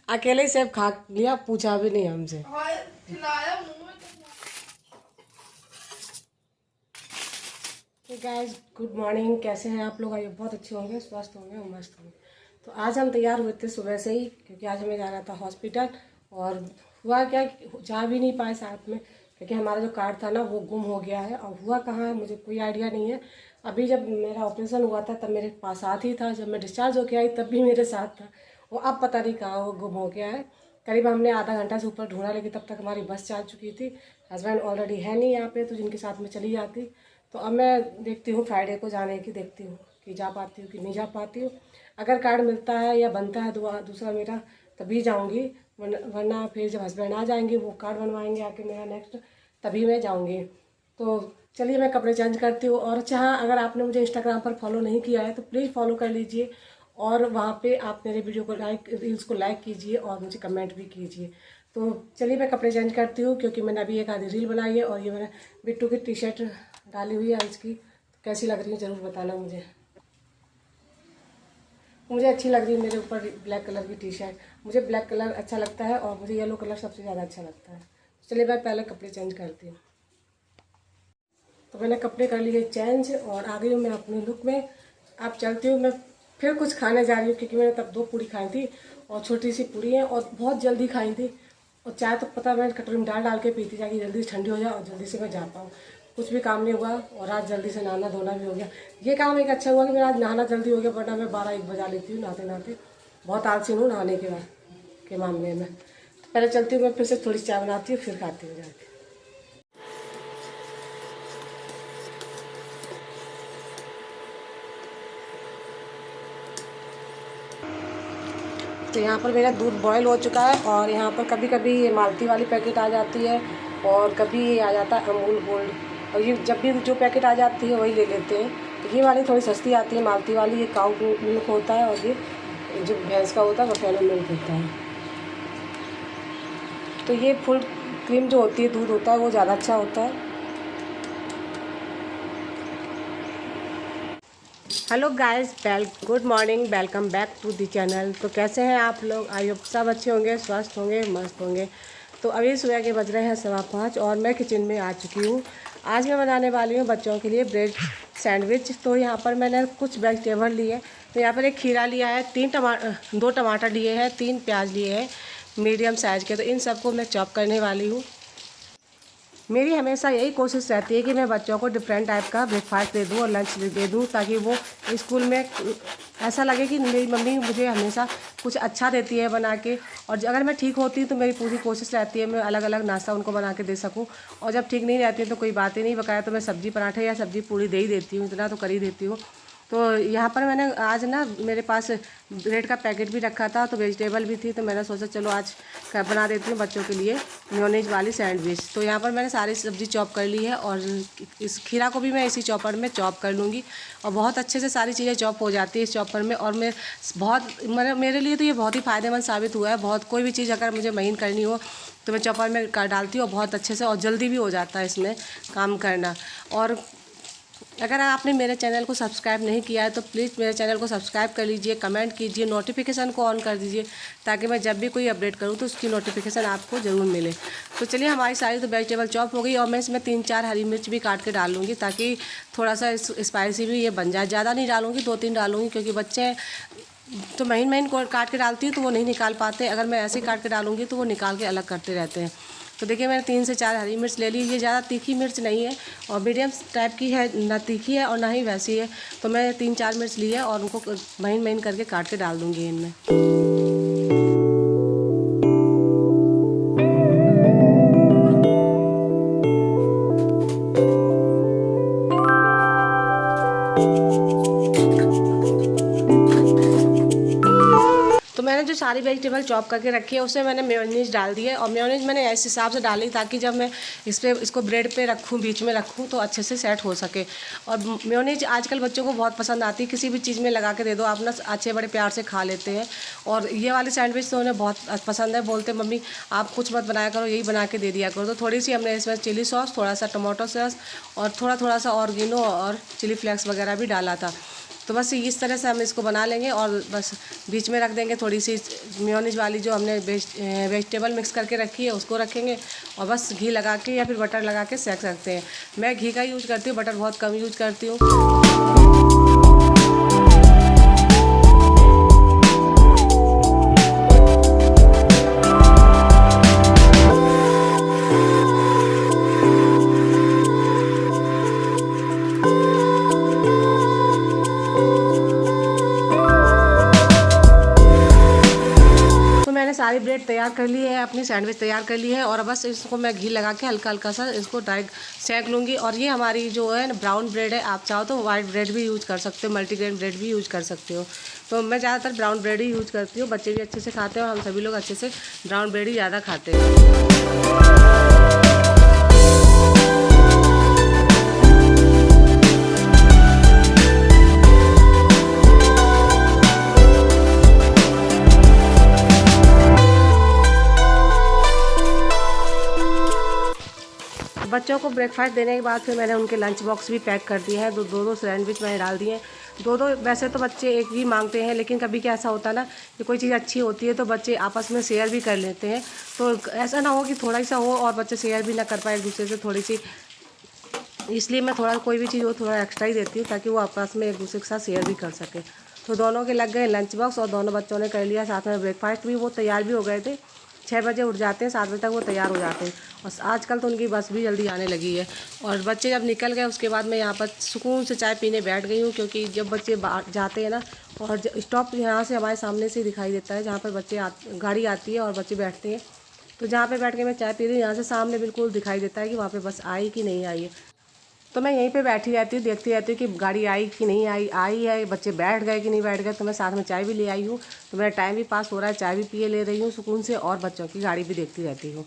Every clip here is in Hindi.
अकेले ही सब खा लिया, पूछा भी नहीं हमसे। गाइस गुड मॉर्निंग, कैसे हैं आप लोग? आइए बहुत अच्छे होंगे, स्वस्थ होंगे और मस्त होंगे। तो आज हम तैयार हुए थे सुबह से ही, क्योंकि आज हमें जाना था हॉस्पिटल। और हुआ क्या, जा भी नहीं पाए साथ में, क्योंकि हमारा जो कार्ड था ना वो गुम हो गया है। और हुआ कहाँ है मुझे कोई आइडिया नहीं है। अभी जब मेरा ऑपरेशन हुआ था तब मेरे पास साथ ही था, जब मैं डिस्चार्ज होकर आई तब भी मेरे साथ था। वो अब पता नहीं कहाँ वो गुम हो गया है। करीब हमने आधा घंटा से ऊपर ढूंढा, लेकिन तब तक हमारी बस चल चुकी थी। हस्बैंड ऑलरेडी है नहीं यहाँ पे, तो जिनके साथ में चली जाती। तो अब मैं देखती हूँ फ्राइडे को जाने की, देखती हूँ कि जा पाती हूँ कि नहीं जा पाती हूँ। अगर कार्ड मिलता है या बनता है दूसरा मेरा, तभी जाऊँगी। वरना फिर जब हस्बैंड आ जाएंगे वो कार्ड बनवाएंगे आके मेरा नेक्स्ट, तभी मैं जाऊँगी। तो चलिए मैं कपड़े चेंज करती हूँ। और अच्छा हाँ, अगर आपने मुझे इंस्टाग्राम पर फॉलो नहीं किया है तो प्लीज़ फॉलो कर लीजिए। और वहाँ पे आप मेरे वीडियो को रील्स को लाइक कीजिए और मुझे कमेंट भी कीजिए। तो चलिए मैं कपड़े चेंज करती हूँ, क्योंकि मैंने अभी एक आधी रील बनाई है। और ये मैंने बिट्टू की टी शर्ट डाली हुई है इसकी, तो कैसी लग रही है ज़रूर बताना मुझे। मुझे अच्छी लग रही है मेरे ऊपर ब्लैक कलर की टी शर्ट। मुझे ब्लैक कलर अच्छा लगता है और मुझे येलो कलर सबसे ज़्यादा अच्छा लगता है। चलिए मैं पहले कपड़े चेंज करती हूँ। तो मैंने कपड़े कर लिए चेंज और आ गई हूँ मैं अपने लुक में। अब चलती हूँ मैं, फिर कुछ खाने जा रही हूँ, क्योंकि मैंने तब 2 पूड़ी खाई थी और छोटी सी पूड़ी है और बहुत जल्दी खाई थी। और चाय तो पता मैं कटोरी में डाल डाल के पीती, ताकि जल्दी से ठंडी हो जाए और जल्दी से मैं जा पाऊँ। कुछ भी काम नहीं हुआ और आज जल्दी से नहाना धोना भी हो गया। ये काम एक अच्छा हुआ कि मेरा आज नहाना जल्दी हो गया, वरना मैं 12-1 बजा लेती हूँ नहाते नहाते। बहुत आलसी हूँ नहाने के बाद के मामले में। तो पहले चलती हूँ मैं, फिर से थोड़ी चाय बनाती हूँ, फिर खाती हूँ जाके। तो यहाँ पर मेरा दूध बॉयल हो चुका है। और यहाँ पर कभी कभी ये मालती वाली पैकेट आ जाती है और कभी ये आ जाता है अमूल गोल्ड। और ये जब भी जो पैकेट आ जाती है वही ले लेते हैं। तो ये वाली थोड़ी सस्ती आती है मालती वाली। ये काऊ मिल्क होता है और ये जो भैंस का होता है बफेलो मिल्क होता है। तो ये फुल क्रीम जो होती है दूध होता है वो ज़्यादा अच्छा होता है। Hello guys, good morning, welcome back to the channel. तो कैसे हैं आप लोग? आई होप सब अच्छे होंगे, स्वस्थ होंगे, मस्त होंगे। तो अभी सुबह के बज रहे हैं 5:15 और मैं किचन में आ चुकी हूँ। आज मैं बनाने वाली हूँ बच्चों के लिए ब्रेड सैंडविच। तो यहाँ पर मैंने कुछ वेजिटेबल लिए। तो यहाँ पर एक खीरा लिया है, 2 टमाटर लिए हैं, 3 प्याज लिए हैं मीडियम साइज़ के। तो इन सबको मैं चॉप करने वाली हूँ। मेरी हमेशा यही कोशिश रहती है कि मैं बच्चों को डिफरेंट टाइप का ब्रेकफास्ट दे दूँ और लंच दे दूँ, ताकि वो स्कूल में ऐसा लगे कि मेरी मम्मी मुझे हमेशा कुछ अच्छा देती है बना के। और अगर मैं ठीक होती हूँ तो मेरी पूरी कोशिश रहती है मैं अलग अलग नाश्ता उनको बना के दे सकूँ। और जब ठीक नहीं रहती है तो कोई बात ही नहीं, बकाया तो मैं सब्ज़ी पराठे या सब्ज़ी पूरी दे ही देती हूँ, इतना तो कर ही देती हूँ। तो यहाँ पर मैंने आज ना मेरे पास ब्रेड का पैकेट भी रखा था, तो वेजिटेबल भी थी, तो मैंने सोचा चलो आज बना देती हूँ बच्चों के लिए मेयोनीज वाली सैंडविच। तो यहाँ पर मैंने सारी सब्ज़ी चॉप कर ली है और इस खीरा को भी मैं इसी चॉपर में चॉप कर लूँगी। और बहुत अच्छे से सारी चीज़ें चॉप हो जाती है इस चॉपर में। और मैं मेरे लिए तो ये बहुत ही फ़ायदेमंद साबित हुआ है। बहुत कोई भी चीज़ अगर मुझे महीन करनी हो तो मैं चॉपर में डालती हूँ, बहुत अच्छे से और जल्दी भी हो जाता है इसमें काम करना। और अगर आपने मेरे चैनल को सब्सक्राइब नहीं किया है तो प्लीज़ मेरे चैनल को सब्सक्राइब कर लीजिए, कमेंट कीजिए, नोटिफिकेशन को ऑन कर दीजिए, ताकि मैं जब भी कोई अपडेट करूँ तो उसकी नोटिफिकेशन आपको ज़रूर मिले। तो चलिए हमारी सारी तो वेजिटेबल चॉप हो गई और मैं इसमें 3-4 हरी मिर्च भी काट के डाल लूँगी, ताकि थोड़ा सा स्पाइसी भी ये बन जाए। ज़्यादा नहीं डालूँगी, 2-3 डालूँगी, क्योंकि बच्चे तो महीन काट के डालती हूँ तो वो नहीं निकाल पाते। अगर मैं ऐसे ही काट के डालूँगी तो वो निकाल के अलग करते रहते हैं। तो देखिए मैंने 3 से 4 हरी मिर्च ले ली। ये ज़्यादा तीखी मिर्च नहीं है और मीडियम टाइप की है, ना तीखी है और ना ही वैसी है। तो मैं 3-4 मिर्च ली है और उनको महीन करके काट के डाल दूँगी इनमें। मैंने जो सारी वेजिटेबल चॉप करके रखी है उसमें मैंने मेयोनीज डाल दी है। और मेयोनीज मैंने इस हिसाब से डाली ताकि जब मैं इसको ब्रेड पे रखूँ, बीच में रखूँ, तो अच्छे से सेट हो सके। और मेयोनीज आजकल बच्चों को बहुत पसंद आती है, किसी भी चीज़ में लगा के दे दो आप ना, अच्छे बड़े प्यार से खा लेते हैं। और ये वाली सैंडविच तो उन्हें बहुत पसंद है, बोलते मम्मी आप कुछ मत बनाया करो, यही बना के दे दिया करो। तो थोड़ी सी हमने इसमें चिली सॉस, थोड़ा सा टमाटो सॉस और थोड़ा सा ऑर्गेनो और चिली फ्लेक्स वगैरह भी डाला था। तो बस इस तरह से हम इसको बना लेंगे और बस बीच में रख देंगे थोड़ी सी मेयोनीज वाली जो हमने वेजिटेबल मिक्स करके रखी है उसको रखेंगे और बस घी लगा के या फिर बटर लगा के सेक सकते हैं। मैं घी का यूज़ करती हूँ, बटर बहुत कम यूज़ करती हूँ। सारी ब्रेड तैयार कर ली है, अपनी सैंडविच तैयार कर ली है और बस इसको मैं घी लगा के हल्का हल्का सा इसको ड्राई सेक लूँगी। और ये हमारी जो है ब्राउन ब्रेड है, आप चाहो तो वाइट ब्रेड भी यूज़ कर सकते हो, मल्टीग्रेन ब्रेड भी यूज़ कर सकते हो। तो मैं ज़्यादातर ब्राउन ब्रेड ही यूज़ करती हूँ, बच्चे भी अच्छे से खाते हैं और हम सभी लोग अच्छे से ब्राउन ब्रेड ही ज़्यादा खाते हैं। बच्चों को ब्रेकफास्ट देने के बाद फिर मैंने उनके लंच बॉक्स भी पैक कर दिए हैं। दो सैंडविच मैंने डाल दिए हैं। दो वैसे तो बच्चे एक ही मांगते हैं, लेकिन कभी क्या ऐसा होता है ना कि कोई चीज़ अच्छी होती है तो बच्चे आपस में शेयर भी कर लेते हैं। तो ऐसा ना हो कि थोड़ा सा हो और बच्चे शेयर भी ना कर पाए एक दूसरे से थोड़ी सी, इसलिए मैं थोड़ा कोई भी चीज़ हो थोड़ा एक्स्ट्रा ही देती हूँ ताकि वो आपस में एक दूसरे के साथ शेयर भी कर सके। तो दोनों के लग गए लंच बॉक्स और दोनों बच्चों ने कर लिया साथ में ब्रेकफास्ट भी। वो तैयार भी हो गए थे, 6 बजे उठ जाते हैं, 7 बजे तक वो तैयार हो जाते हैं। और आजकल तो उनकी बस भी जल्दी आने लगी है। और बच्चे जब निकल गए उसके बाद मैं यहाँ पर सुकून से चाय पीने बैठ गई हूँ, क्योंकि जब बच्चे बाहर जाते हैं ना, और स्टॉप यहाँ से हमारे सामने से दिखाई देता है जहाँ पर गाड़ी आती है और बच्चे बैठते हैं। तो जहाँ पे बैठ के मैं चाय पी रही हूँ यहाँ से सामने बिल्कुल दिखाई देता है कि वहाँ पे बस आई कि नहीं आई है। तो मैं यहीं पे बैठी रहती हूँ, देखती रहती हूँ कि गाड़ी आई कि नहीं आई है, बच्चे बैठ गए कि नहीं बैठ गए। तो मैं साथ में चाय भी ले आई हूँ, तो मेरा टाइम भी पास हो रहा है, चाय भी पिए ले रही हूँ सुकून से और बच्चों की गाड़ी भी देखती रहती हूँ।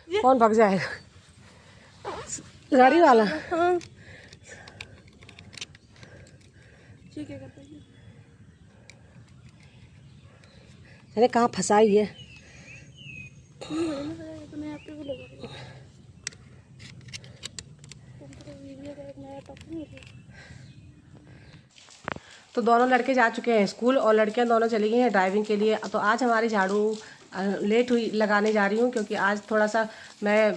कौन भाग जाएगा? गाड़ी वाला। हाँ अरे कहाँ फंसाई है? तो दोनों लड़के जा चुके हैं स्कूल और लड़कियां दोनों चली गई हैं ड्राइविंग के लिए। तो आज हमारी झाड़ू लेट हुई लगाने जा रही हूँ, क्योंकि आज थोड़ा सा मैं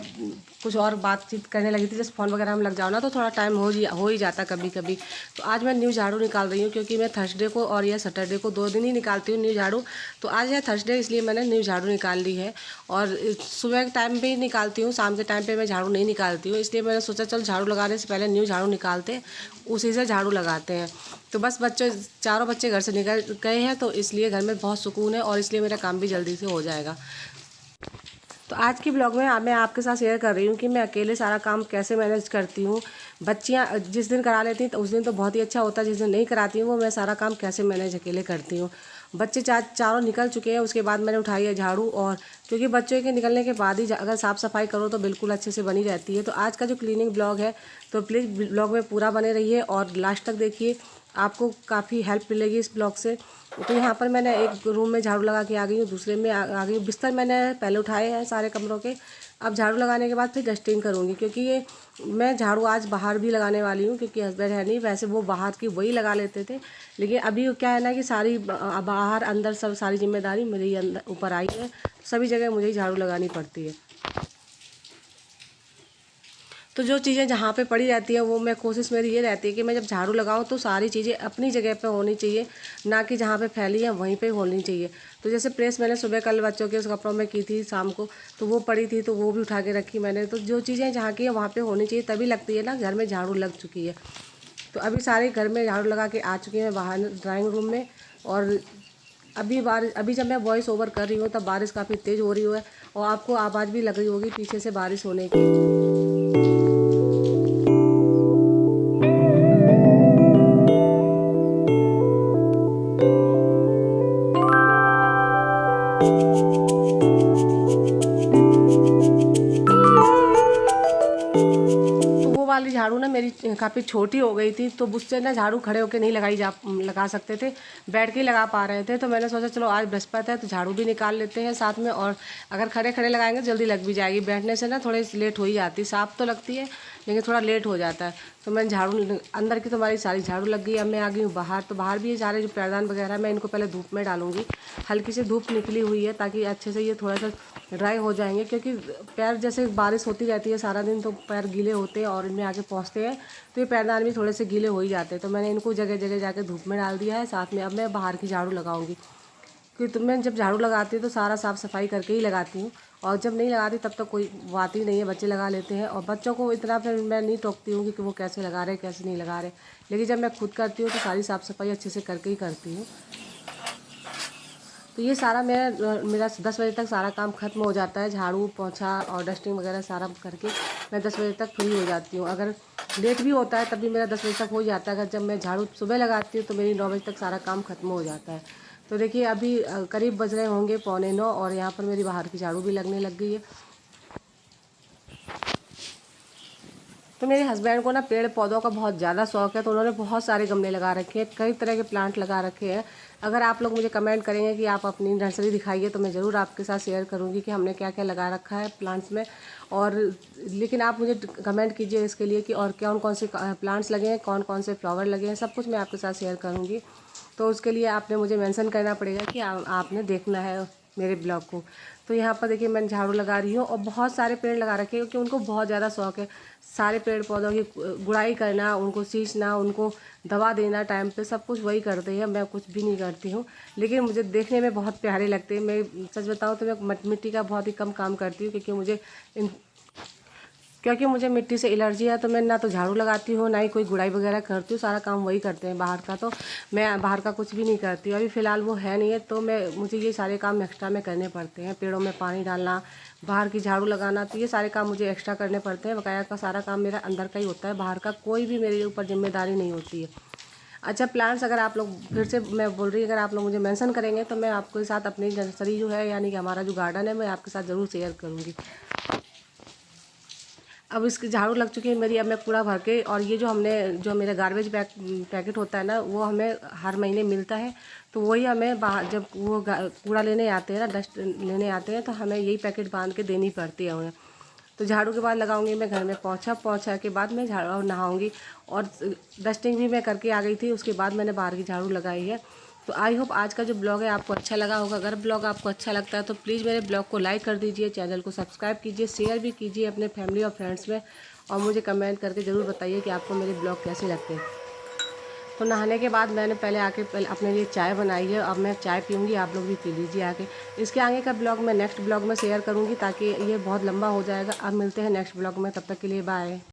कुछ और बातचीत करने लगी थी। जैसे फ़ोन वगैरह में लग जाओ ना तो थोड़ा टाइम हो ही जाता कभी कभी। तो आज मैं न्यू झाड़ू निकाल रही हूँ, क्योंकि मैं थर्सडे को और या सैटरडे को 2 दिन ही निकालती हूँ न्यू झाड़ू। तो आज है थर्सडे, इसलिए मैंने न्यू झाड़ू निकाल ली है। और सुबह के टाइम पे ही निकालती हूँ, शाम के टाइम पे मैं झाड़ू नहीं निकालती हूँ। इसलिए मैंने सोचा चल झाड़ू लगाने से पहले न्यू झाड़ू निकालते, उसी से झाड़ू लगाते हैं। तो बस चारों बच्चे घर से निकल गए हैं, तो इसलिए घर में बहुत सुकून है और इसलिए मेरा काम भी जल्दी से हो जाएगा। तो आज की ब्लॉग में मैं आपके साथ शेयर कर रही हूँ कि मैं अकेले सारा काम कैसे मैनेज करती हूँ। बच्चियाँ जिस दिन करा लेती हैं तो उस दिन तो बहुत ही अच्छा होता है, जिस दिन नहीं कराती हूँ वो मैं सारा काम कैसे मैनेज अकेले करती हूँ। बच्चे चारों निकल चुके हैं, उसके बाद मैंने उठाई है झाड़ू। और क्योंकि बच्चों के निकलने के बाद ही अगर साफ़ सफाई करो तो बिल्कुल अच्छे से बनी रहती है। तो आज का जो क्लीनिंग ब्लॉग है तो प्लीज़ ब्लॉग में पूरा बने रहिए और लास्ट तक देखिए, आपको काफ़ी हेल्प मिलेगी इस ब्लॉग से। तो यहाँ पर मैंने एक रूम में झाड़ू लगा के आ गई हूँ, दूसरे में आ गई हूँ। बिस्तर मैंने पहले उठाए हैं सारे कमरों के, अब झाड़ू लगाने के बाद फिर डस्टिंग करूँगी, क्योंकि ये मैं झाड़ू आज बाहर भी लगाने वाली हूँ, क्योंकि हस्बैंड है नहीं। वैसे वो बाहर की वही लगा लेते थे, लेकिन अभी क्या है ना कि सारी बाहर अंदर सब सारी जिम्मेदारी मेरे ही अंदर ऊपर आई है, सभी जगह मुझे ही झाड़ू लगानी पड़ती है। तो जो चीज़ें जहाँ पे पड़ी रहती है वो मैं कोशिश मेरी ये रहती है कि मैं जब झाड़ू लगाऊँ तो सारी चीज़ें अपनी जगह पे होनी चाहिए, ना कि जहाँ पे फैली है वहीं पे होनी चाहिए। तो जैसे प्रेस मैंने सुबह कल बच्चों के उस कपड़ों में की थी शाम को, तो वो पड़ी थी तो वो भी उठा के रखी मैंने। तो जो चीज़ें जहाँ की है वहाँ पर होनी चाहिए, तभी लगती है ना घर में झाड़ू लग चुकी है। तो अभी सारे घर में झाड़ू लगा के आ चुकी हैं बाहर ड्राइंग रूम में। और अभी जब मैं वॉइस ओवर कर रही हूँ तब बारिश काफ़ी तेज़ हो रही है और आपको आवाज़ भी लग रही होगी पीछे से बारिश होने की। वाली झाड़ू ना मेरी काफ़ी छोटी हो गई थी, तो उससे ना झाड़ू खड़े होकर नहीं लगा सकते थे, बैठ के ही लगा पा रहे थे। तो मैंने सोचा चलो आज बृहस्पति है तो झाड़ू भी निकाल लेते हैं साथ में, और अगर खड़े खड़े लगाएंगे जल्दी लग भी जाएगी, बैठने से ना थोड़ी लेट हो ही जाती, साफ तो लगती है लेकिन थोड़ा लेट हो जाता है। तो मैंने झाड़ू अंदर की तो हमारी सारी झाड़ू लग गई। अब मैं आ गई हूँ बाहर, तो बाहर भी ये सारे जो पैरदान वगैरह मैं इनको पहले धूप में डालूंगी। हल्की सी धूप निकली हुई है ताकि अच्छे से ये थोड़ा सा ड्राई हो जाएंगे, क्योंकि पैर जैसे बारिश होती रहती है सारा दिन तो पैर गीले होते हैं और इनमें आके पहुँचते हैं, तो ये पैरदान भी थोड़े से गीले हो ही जाते हैं। तो मैंने इनको जगह जगह जाके धूप में डाल दिया है। साथ में अब मैं बाहर की झाड़ू लगाऊंगी, क्योंकि तो मैं जब झाड़ू लगाती हूँ तो सारा साफ़ सफाई करके ही लगाती हूँ, और जब नहीं लगाती तब तक कोई बात ही नहीं है, बच्चे लगा लेते हैं। और बच्चों को इतना फिर मैं नहीं टोकती हूँ कि वो कैसे लगा रहे कैसे नहीं लगा रहे, लेकिन जब मैं खुद करती हूँ तो सारी साफ़ सफाई अच्छे से करके ही करती हूँ। तो ये सारा मेरा 10 बजे तक सारा काम ख़त्म हो जाता है, झाड़ू पोंछा और डस्टिंग वगैरह सारा करके मैं 10 बजे तक फ्री हो जाती हूँ। अगर लेट भी होता है तब भी मेरा 10 बजे तक हो जाता है। अगर जब मैं झाड़ू सुबह लगाती हूँ तो मेरी 9 बजे तक सारा काम ख़त्म हो जाता है। तो देखिए अभी करीब बज रहे होंगे 8:45 और यहाँ पर मेरी बाहर की झाड़ू भी लगने लग गई है। तो मेरे हस्बैंड को ना पेड़ पौधों का बहुत ज़्यादा शौक है, तो उन्होंने बहुत सारे गमले लगा रखे हैं, कई तरह के प्लांट लगा रखे हैं। अगर आप लोग मुझे कमेंट करेंगे कि आप अपनी नर्सरी दिखाइए तो मैं ज़रूर आपके साथ शेयर करूंगी कि हमने क्या क्या लगा रखा है प्लांट्स में। और लेकिन आप मुझे कमेंट कीजिए इसके लिए कि और कौन कौन से प्लांट्स लगे हैं, कौन कौन से फ्लावर लगे हैं, सब कुछ मैं आपके साथ शेयर करूँगी। तो उसके लिए आपने मुझे मेंशन करना पड़ेगा कि आपने देखना है मेरे ब्लॉग को। तो यहाँ पर देखिए मैं झाड़ू लगा रही हूँ और बहुत सारे पेड़ लगा रखे हैं, क्योंकि उनको बहुत ज़्यादा शौक है सारे पेड़ पौधों की गुड़ाई करना, उनको सींचना, उनको दवा देना टाइम पे, सब कुछ वही करते हैं, मैं कुछ भी नहीं करती हूँ। लेकिन मुझे देखने में बहुत प्यारे लगते हैं। मैं सच बताऊँ तो मैं मिट्टी का बहुत ही कम काम करती हूँ, क्योंकि मुझे मिट्टी से एलर्जी है। तो मैं ना तो झाड़ू लगाती हूँ ना ही कोई गुड़ाई वगैरह करती हूँ, सारा काम वही करते हैं बाहर का, तो मैं बाहर का कुछ भी नहीं करती हूँ। अभी फ़िलहाल वो है नहीं है, तो मुझे ये सारे काम एक्स्ट्रा में करने पड़ते हैं। पेड़ों में पानी डालना, बाहर की झाड़ू लगाना, तो ये सारे काम मुझे एक्स्ट्रा करने पड़ते हैं। बकाया का सारा काम मेरा अंदर का ही होता है, बाहर का कोई भी मेरे ऊपर जिम्मेदारी नहीं होती है। अच्छा, प्लांट्स अगर आप लोग, फिर से मैं बोल रही हूँ, अगर आप लोग मुझे मेंशन करेंगे तो मैं आपके साथ अपनी नर्सरी जो है, यानी कि हमारा जो गार्डन है, मैं आपके साथ ज़रूर शेयर करूँगी। अब इसकी झाड़ू लग चुकी है मेरी। अब मैं कूड़ा भर के, और ये जो मेरा गार्बेज पैकेट होता है ना, वो हमें हर महीने मिलता है, तो वही हमें बाहर जब वो कूड़ा लेने आते हैं ना, डस्ट लेने आते हैं, तो हमें यही पैकेट बांध के देनी पड़ती है उन्हें। तो झाड़ू के बाद लगाऊंगी मैं घर में पोंछा के बाद मैं झाड़ू नहाऊंगी, और डस्टिंग भी मैं करके आ गई थी, उसके बाद मैंने बाहर की झाड़ू लगाई है। तो आई होप आज का जो ब्लॉग है आपको अच्छा लगा होगा। अगर ब्लॉग आपको अच्छा लगता है तो प्लीज़ मेरे ब्लॉग को लाइक कर दीजिए, चैनल को सब्सक्राइब कीजिए, शेयर भी कीजिए अपने फैमिली और फ्रेंड्स में, और मुझे कमेंट करके ज़रूर बताइए कि आपको मेरे ब्लॉग कैसे लगते हैं। तो नहाने के बाद मैंने पहले अपने लिए चाय बनाई है, अब मैं चाय पीऊँगी, आप लोग भी पी लीजिए आके। इसके आगे का ब्लॉग मैं नेक्स्ट ब्लॉग में शेयर करूँगी, ताकि ये बहुत लंबा हो जाएगा। अब मिलते हैं नेक्स्ट ब्लॉग में, तब तक के लिए बाय।